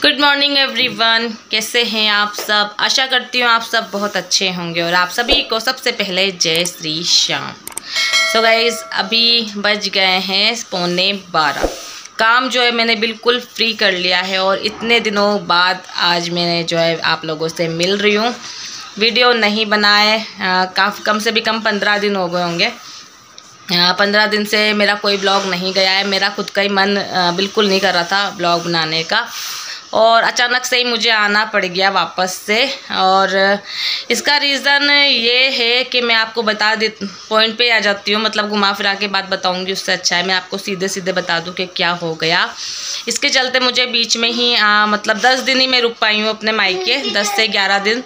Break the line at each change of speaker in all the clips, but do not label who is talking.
Good morning everyone, कैसे हैं आप सब। आशा करती हूँ आप सब बहुत अच्छे होंगे और आप सभी को सबसे पहले जय श्री श्याम। सो गाइस, अभी बज गए हैं 11:15। काम जो है मैंने बिल्कुल फ्री कर लिया है और इतने दिनों बाद आज मैंने जो है आप लोगों से मिल रही हूँ। वीडियो नहीं बनाए काफ़ी कम से भी कम 15 दिन हो गए होंगे। 15 दिन से मेरा कोई ब्लॉग नहीं गया है। मेरा खुद का ही मन बिल्कुल नहीं कर रहा था ब्लॉग बनाने का और अचानक से ही मुझे आना पड़ गया वापस से। और इसका रीज़न ये है कि मैं आपको बता दे, पॉइंट पे आ जाती हूँ, मतलब घुमा फिरा के बात बताऊँगी उससे अच्छा है मैं आपको सीधे सीधे बता दूँ कि क्या हो गया। इसके चलते मुझे बीच में ही मतलब 10 दिन ही मैं रुक पाई हूँ अपने मायके, 10 से 11 दिन,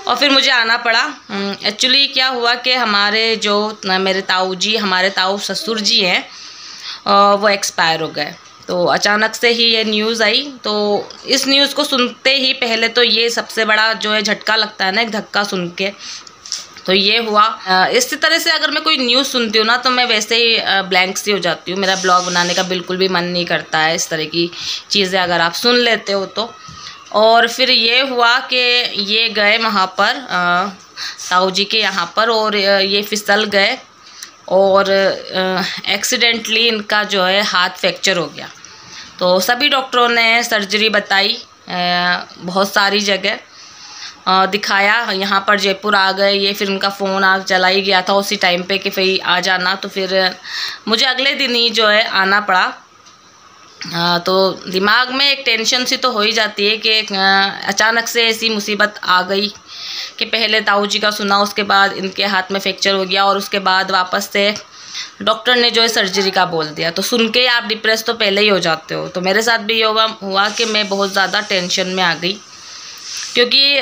और फिर मुझे आना पड़ा। एक्चुअली क्या हुआ कि हमारे जो मेरे ताऊ जी, हमारे ताऊ ससुर जी हैं, वो एक्सपायर हो गए। तो अचानक से ही ये न्यूज़ आई। तो इस न्यूज़ को सुनते ही पहले तो ये सबसे बड़ा जो है झटका लगता है ना, एक धक्का सुन के। तो ये हुआ। इसी तरह से अगर मैं कोई न्यूज़ सुनती हूँ ना तो मैं वैसे ही ब्लैंक सी हो जाती हूँ। मेरा ब्लॉग बनाने का बिल्कुल भी मन नहीं करता है इस तरह की चीज़ें अगर आप सुन लेते हो तो। और फिर ये हुआ कि ये गए वहाँ पर ताऊ जी के यहाँ पर, और ये फिसल गए और एक्सीडेंटली इनका जो है हाथ फ्रैक्चर हो गया। तो सभी डॉक्टरों ने सर्जरी बताई, बहुत सारी जगह दिखाया। यहाँ पर जयपुर आ गए ये, फिर उनका फ़ोन चला ही गया था उसी टाइम पे कि फिर आ जाना। तो फिर मुझे अगले दिन ही जो है आना पड़ा। तो दिमाग में एक टेंशन सी तो हो ही जाती है कि अचानक से ऐसी मुसीबत आ गई कि पहले ताऊ जी का सुना, उसके बाद इनके हाथ में फ्रैक्चर हो गया और उसके बाद वापस से डॉक्टर ने जो है सर्जरी का बोल दिया। तो सुन के आप डिप्रेस तो पहले ही हो जाते हो। तो मेरे साथ भी हुआ कि मैं बहुत ज़्यादा टेंशन में आ गई, क्योंकि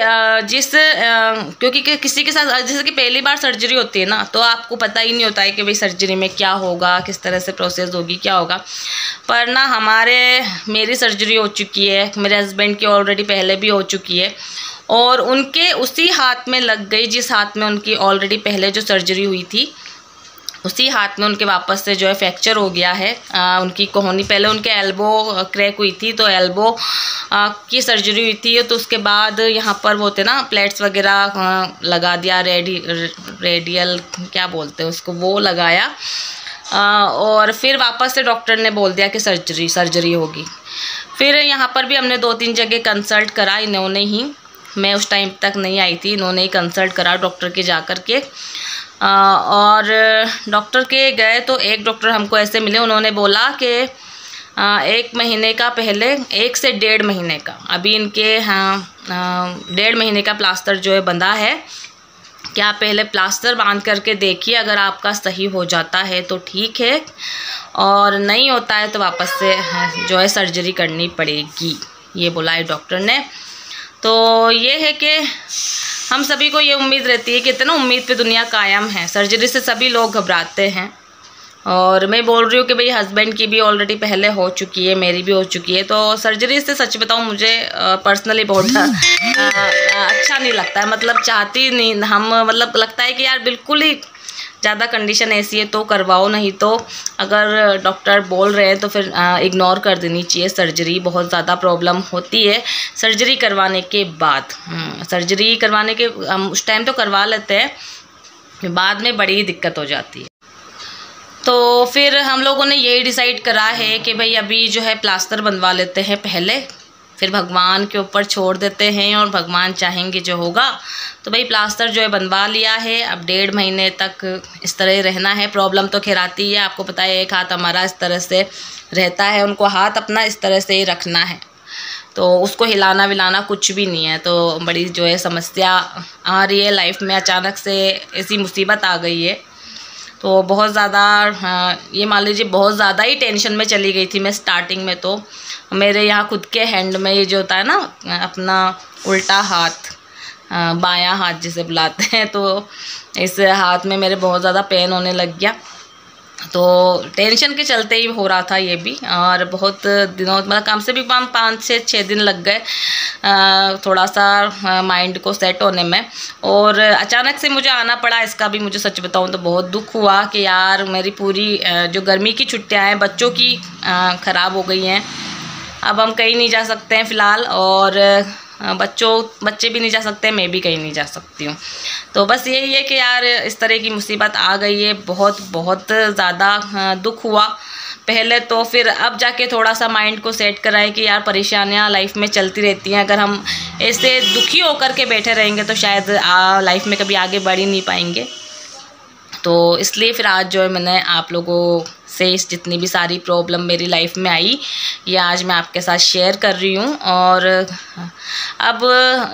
क्योंकि किसी के साथ जैसे कि पहली बार सर्जरी होती है ना, तो आपको पता ही नहीं होता है कि भाई सर्जरी में क्या होगा, किस तरह से प्रोसेस होगी, क्या होगा। पर ना मेरी सर्जरी हो चुकी है, मेरे हस्बैंड की ऑलरेडी पहले भी हो चुकी है, और उनके उसी हाथ में लग गई जिस हाथ में उनकी ऑलरेडी पहले जो सर्जरी हुई थी, उसी हाथ में उनके वापस से जो है फ्रैक्चर हो गया है। उनकी कोहनी, पहले उनके एल्बो क्रैक हुई थी, तो एल्बो की सर्जरी हुई थी। तो उसके बाद यहाँ पर वो होते ना प्लेट्स वगैरह लगा दिया, रेडियल क्या बोलते हैं उसको, वो लगाया। और फिर वापस से डॉक्टर ने बोल दिया कि सर्जरी होगी। फिर यहाँ पर भी हमने 2-3 जगह कंसल्ट करा, इन्होंने ही, मैं उस टाइम तक नहीं आई थी, इन्होंने ही कंसल्ट करा डॉक्टर के जा कर के। और डॉक्टर के गए तो एक डॉक्टर हमको ऐसे मिले, उन्होंने बोला कि 1 महीने का पहले, 1 से 1.5 महीने का, अभी इनके 1.5 महीने का प्लास्टर जो है बंधा है। क्या पहले प्लास्टर बांध करके देखिए, अगर आपका सही हो जाता है तो ठीक है, और नहीं होता है तो वापस से जो है सर्जरी करनी पड़ेगी, ये बोला है डॉक्टर ने। तो ये है कि हम सभी को ये उम्मीद रहती है कि इतना उम्मीद पे दुनिया कायम है। सर्जरी से सभी लोग घबराते हैं, और मैं बोल रही हूँ कि भाई हस्बैंड की भी ऑलरेडी पहले हो चुकी है, मेरी भी हो चुकी है। तो सर्जरी से सच बताऊँ मुझे पर्सनली बहुत अच्छा नहीं लगता है, मतलब चाहती नहीं हम, मतलब लगता है कि यार बिल्कुल ही ज़्यादा कंडीशन ऐसी है तो करवाओ, नहीं तो अगर डॉक्टर बोल रहे हैं तो फिर इग्नोर कर देनी चाहिए। सर्जरी बहुत ज़्यादा प्रॉब्लम होती है सर्जरी करवाने के बाद। सर्जरी करवाने के हम उस टाइम तो करवा लेते हैं, बाद में बड़ी दिक्कत हो जाती है। तो फिर हम लोगों ने यही डिसाइड करा है कि भाई अभी जो है प्लास्टर बनवा लेते हैं पहले, फिर भगवान के ऊपर छोड़ देते हैं, और भगवान चाहेंगे जो होगा। तो भाई प्लास्टर जो है बनवा लिया है, अब 1.5 महीने तक इस तरह रहना है। प्रॉब्लम तो खैर आती है, आपको पता है, एक हाथ हमारा इस तरह से रहता है, उनको हाथ अपना इस तरह से ही रखना है, तो उसको हिलाना विलाना कुछ भी नहीं है। तो बड़ी जो है समस्या आ रही है लाइफ में, अचानक से ऐसी मुसीबत आ गई है। तो बहुत ज़्यादा ये मान लीजिए बहुत ज़्यादा ही टेंशन में चली गई थी मैं स्टार्टिंग में। तो मेरे यहाँ खुद के हैंड में ये जो होता है ना अपना उल्टा हाथ, बायां हाथ जिसे बुलाते हैं, तो इस हाथ में मेरे बहुत ज़्यादा पेन होने लग गया। तो टेंशन के चलते ही हो रहा था ये भी, और बहुत दिनों, मतलब कम से भी 5 से 6 दिन लग गए थोड़ा सा माइंड को सेट होने में। और अचानक से मुझे आना पड़ा, इसका भी मुझे सच बताऊं तो बहुत दुख हुआ कि यार मेरी पूरी जो गर्मी की छुट्टियां हैं बच्चों की ख़राब हो गई हैं। अब हम कहीं नहीं जा सकते हैं फ़िलहाल, और बच्चे भी नहीं जा सकते, मैं भी कहीं नहीं जा सकती हूँ। तो बस यही है कि यार इस तरह की मुसीबत आ गई है, बहुत बहुत ज़्यादा दुख हुआ पहले तो, फिर अब जाके थोड़ा सा माइंड को सेट कराएं कि यार परेशानियाँ लाइफ में चलती रहती हैं। अगर हम ऐसे दुखी होकर के बैठे रहेंगे तो शायद लाइफ में कभी आगे बढ़ ही नहीं पाएंगे। तो इसलिए फिर आज जो है मैंने आप लोगों से इस जितनी भी सारी प्रॉब्लम मेरी लाइफ में आई, ये आज मैं आपके साथ शेयर कर रही हूँ। और अब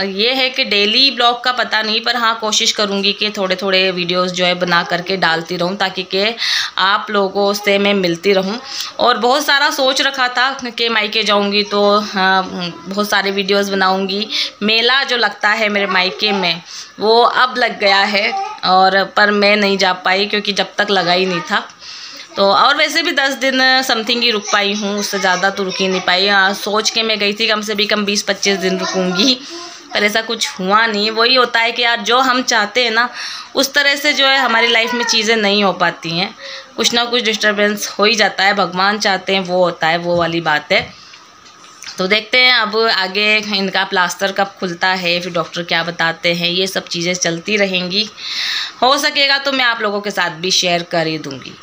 ये है कि डेली ब्लॉग का पता नहीं, पर हाँ कोशिश करूँगी कि थोड़े थोड़े वीडियोस जो है बना करके डालती रहूँ, ताकि कि आप लोगों से मैं मिलती रहूँ। और बहुत सारा सोच रखा था कि मायके जाऊँगी तो बहुत सारे वीडियोस बनाऊँगी। मेला जो लगता है मेरे मायके में वो अब लग गया है, और पर मैं नहीं जा पाई क्योंकि जब तक लगा ही नहीं था। तो और वैसे भी 10 दिन समथिंग ही रुक पाई हूँ, उससे ज़्यादा तो रुक ही नहीं पाई। सोच के मैं गई थी कम से भी कम 20-25 दिन रुकूंगी, पर ऐसा कुछ हुआ नहीं। वही होता है कि यार जो हम चाहते हैं ना उस तरह से जो है हमारी लाइफ में चीज़ें नहीं हो पाती हैं, कुछ ना कुछ डिस्टर्बेंस हो ही जाता है। भगवान चाहते हैं वो होता है, वो वाली बात है। तो देखते हैं अब आगे इनका प्लास्टर कब खुलता है, फिर डॉक्टर क्या बताते हैं, ये सब चीज़ें चलती रहेंगी। हो सकेगा तो मैं आप लोगों के साथ भी शेयर कर ही दूँगी।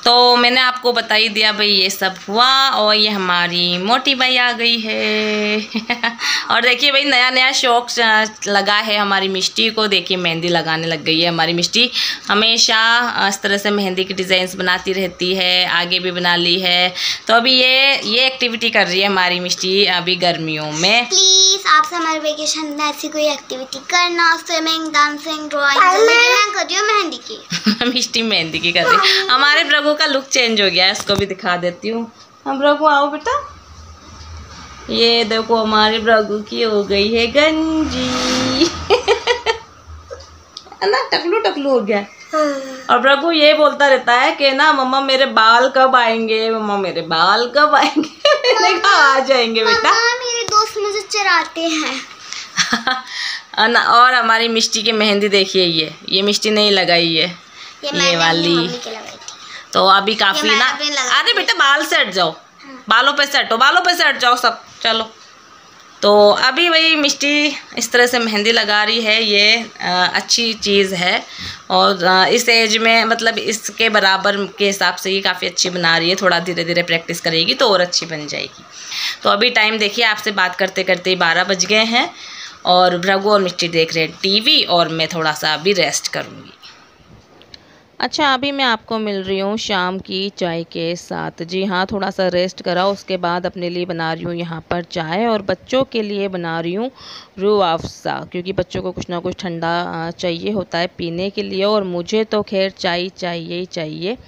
तो मैंने आपको बता ही दिया भाई ये सब हुआ, और ये हमारी मोटी बाई आ गई है और देखिए भाई नया नया शौक लगा है हमारी मिष्टी को। देखिए मेहंदी लगाने लग गई है हमारी मिष्टी। हमेशा इस तरह से मेहंदी की डिज़ाइंस बनाती रहती है, आगे भी बना ली है। तो अभी ये एक्टिविटी कर रही है हमारी मिष्टी अभी गर्मियों में।
प्लीज़ आपसे हमारे वेकेशन में ऐसी कोई एक्टिविटी करना, स्विमिंग, डांसिंग, ड्राइंग। मैं कर रही हूँ मेहंदी की
मिष्टी मेहंदी की कर रही है। हमारे प्रभु का लुक चेंज हो गया है, इसको भी दिखा देती हूँ। हम प्रभु आओ बेटा, ये देखो हमारे प्रभु की हो गई है गंजी है ना, टकलू टकलू हो गया। और प्रभु ये बोलता रहता है कि ना मम्मा मेरे बाल कब आएंगे, मम्मा मेरे बाल कब आएंगे मैंने कहा आ जाएंगे बेटा।
मेरे दोस्त मुझे चराते हैं
और हमारी मिष्टी की मेहंदी देखिए, ये मिष्टी नहीं लगाई है, ये वाली। तो अभी काफ़ी ना, अरे बेटा बाल से हट जाओ, बालों पे से हटो, बालों पे से हट जाओ सब, चलो। तो अभी वही मिष्टी इस तरह से मेहंदी लगा रही है, ये अच्छी चीज़ है। और इस एज में मतलब इसके बराबर के हिसाब से ये काफ़ी अच्छी बना रही है। थोड़ा धीरे धीरे प्रैक्टिस करेगी तो और अच्छी बन जाएगी। तो अभी टाइम देखिए, आपसे बात करते करते 12 बज गए हैं, और भृगु और मिष्टी देख रहे हैं टीवी, और मैं थोड़ा सा अभी रेस्ट करूँगी। अच्छा अभी मैं आपको मिल रही हूँ शाम की चाय के साथ। जी हाँ, थोड़ा सा रेस्ट करा, उसके बाद अपने लिए बना रही हूँ यहाँ पर चाय, और बच्चों के लिए बना रही हूँ रूह अफ़ज़ा, क्योंकि बच्चों को कुछ ना कुछ ठंडा चाहिए होता है पीने के लिए। और मुझे तो खैर चाय चाहिए ही चाहिए,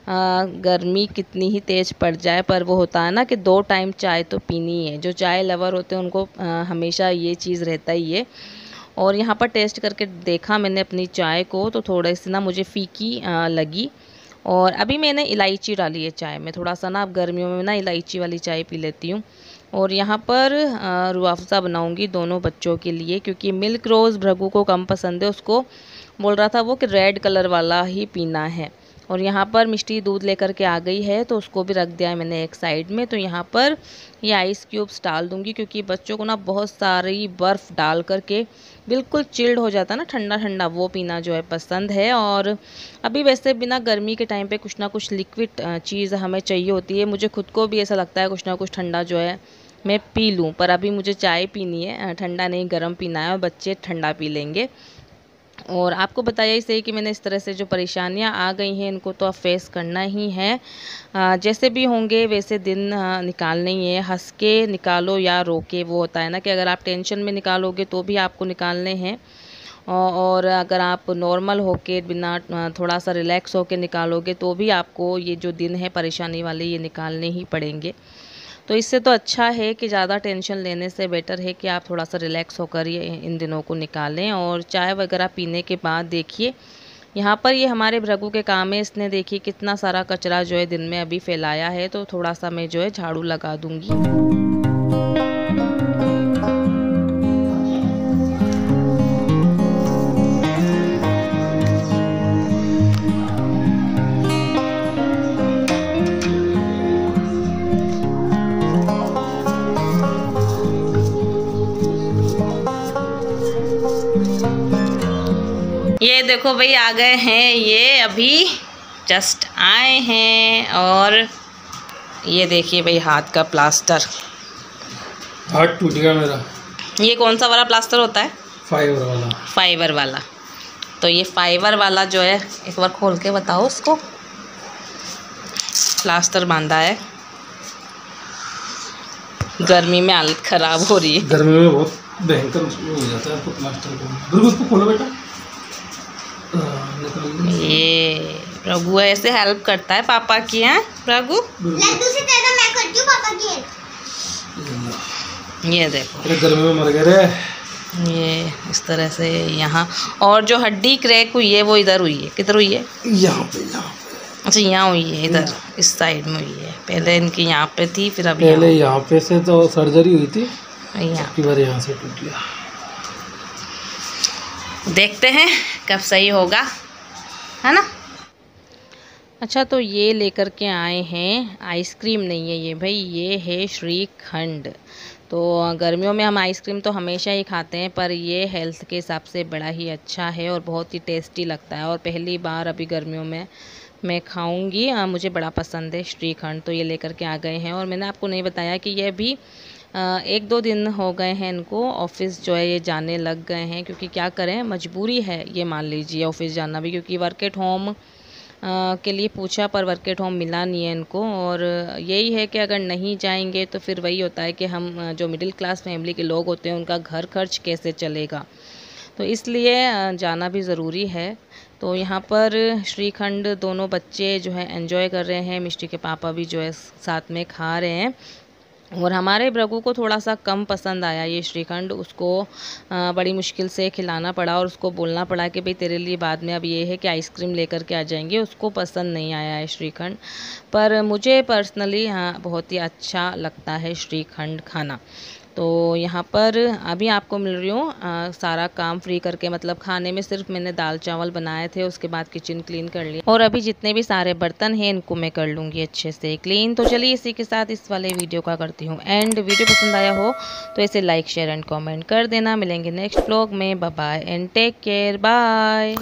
गर्मी कितनी ही तेज़ पड़ जाए, पर वो होता है ना कि 2 टाइम चाय तो पीनी है। जो चाय लवर होते हैं उनको हमेशा ये चीज़ रहता ही है। और यहाँ पर टेस्ट करके देखा मैंने अपनी चाय को, तो थोड़ी सी ना मुझे फीकी लगी। और अभी मैंने इलायची डाली है चाय में, थोड़ा सा ना अब गर्मियों में ना इलायची वाली चाय पी लेती हूँ। और यहाँ पर रूह अफ़ज़ा बनाऊँगी दोनों बच्चों के लिए, क्योंकि मिल्क रोज़ भृगु को कम पसंद है, उसको बोल रहा था वो कि रेड कलर वाला ही पीना है। और यहाँ पर मिष्टी दूध लेकर के आ गई है, तो उसको भी रख दिया है मैंने एक साइड में। तो यहाँ पर ये आइस क्यूब्स डाल दूँगी, क्योंकि बच्चों को ना बहुत सारी बर्फ़ डाल करके बिल्कुल चिल्ड हो जाता है ना, ठंडा ठंडा, वो पीना जो है पसंद है। और अभी वैसे बिना गर्मी के टाइम पे कुछ ना कुछ लिक्विड चीज़ हमें चाहिए होती है। मुझे खुद को भी ऐसा लगता है कुछ ना कुछ ठंडा जो है मैं पी लूँ, पर अभी मुझे चाय पीनी है, ठंडा नहीं गर्म पीना है, और बच्चे ठंडा पी लेंगे। और आपको बताया ही सही कि मैंने इस तरह से जो परेशानियां आ गई हैं इनको तो अब फेस करना ही है। जैसे भी होंगे वैसे दिन निकालने ही है, हंस के निकालो या रो के। वो होता है ना कि अगर आप टेंशन में निकालोगे तो भी आपको निकालने हैं, और अगर आप नॉर्मल होके बिना थोड़ा सा रिलैक्स होके निकालोगे तो भी आपको ये जो दिन है परेशानी वाले ये निकालने ही पड़ेंगे। तो इससे तो अच्छा है कि ज़्यादा टेंशन लेने से बेटर है कि आप थोड़ा सा रिलैक्स होकर ये इन दिनों को निकालें। और चाय वगैरह पीने के बाद देखिए यहाँ पर ये हमारे भृगु के काम है, इसने देखिए कितना सारा कचरा जो है दिन में अभी फैलाया है, तो थोड़ा सा मैं जो है झाड़ू लगा दूँगी। ये देखो भाई आ गए हैं, ये अभी जस्ट आए हैं। और ये देखिए भाई हाथ का प्लास्टर,
हाथ टूट गया मेरा।
ये कौन सा वाला प्लास्टर होता है?
फाइबर वाला।
फाइबर वाला। तो ये फाइबर वाला जो है, एक बार खोल के बताओ उसको। प्लास्टर बांधा है, गर्मी में हालत खराब हो रही है।
गर्मी में बहुत भयंकर हो जाता है आपको प्लास्टर को। उसको खोलो बेटा।
ये रघु ऐसे हेल्प करता है पापा की। है रघु?
लड्डू से ज्यादा मैं करती हूँ पापा की।
ये देखो,
अरे गर्मी में मर गए रे।
ये इस तरह से यहाँ। और जो हड्डी क्रैक हुई है वो इधर हुई है। किधर हुई है?
यहाँ पे।
अच्छा यहाँ हुई है, इधर इस साइड में हुई है। पहले इनकी यहाँ पे थी, फिर अभी
पहले यहाँ पे से तो सर्जरी हुई थी, यहाँ से टूट गया।
देखते हैं कब सही होगा, है ना। अच्छा, तो ये लेकर के आए हैं, आइसक्रीम नहीं है ये भाई, ये है श्रीखंड। तो गर्मियों में हम आइसक्रीम तो हमेशा ही खाते हैं, पर ये हेल्थ के हिसाब से बड़ा ही अच्छा है और बहुत ही टेस्टी लगता है। और पहली बार अभी गर्मियों में मैं खाऊंगी, मुझे बड़ा पसंद है श्रीखंड। तो ये लेकर के आ गए हैं। और मैंने आपको नहीं बताया कि ये भी 1-2 दिन हो गए हैं इनको ऑफ़िस जो है ये जाने लग गए हैं, क्योंकि क्या करें, मजबूरी है ये, मान लीजिए ऑफ़िस जाना भी। क्योंकि वर्क एट होम के लिए पूछा, पर वर्क एट होम मिला नहीं है इनको। और यही है कि अगर नहीं जाएंगे तो फिर वही होता है कि हम जो मिडिल क्लास फैमिली के लोग होते हैं उनका घर खर्च कैसे चलेगा। तो इसलिए जाना भी ज़रूरी है। तो यहाँ पर श्रीखंड दोनों बच्चे जो है एंजॉय कर रहे हैं, मिष्टी के पापा भी जो है साथ में खा रहे हैं। और हमारे रघु को थोड़ा सा कम पसंद आया ये श्रीखंड, उसको बड़ी मुश्किल से खिलाना पड़ा और उसको बोलना पड़ा कि भाई तेरे लिए बाद में अब ये है कि आइसक्रीम लेकर के आ जाएंगे। उसको पसंद नहीं आया है श्रीखंड, पर मुझे पर्सनली हाँ बहुत ही अच्छा लगता है श्रीखंड खाना। तो यहाँ पर अभी आपको मिल रही हूँ सारा काम फ्री करके, मतलब खाने में सिर्फ मैंने दाल चावल बनाए थे, उसके बाद किचन क्लीन कर लिया। और अभी जितने भी सारे बर्तन हैं इनको मैं कर लूँगी अच्छे से क्लीन। तो चलिए इसी के साथ इस वाले वीडियो का करती हूँ एंड। वीडियो पसंद आया हो तो इसे लाइक शेयर एंड कमेंट कर देना। मिलेंगे नेक्स्ट व्लॉग में। Bye bye and take care. Bye.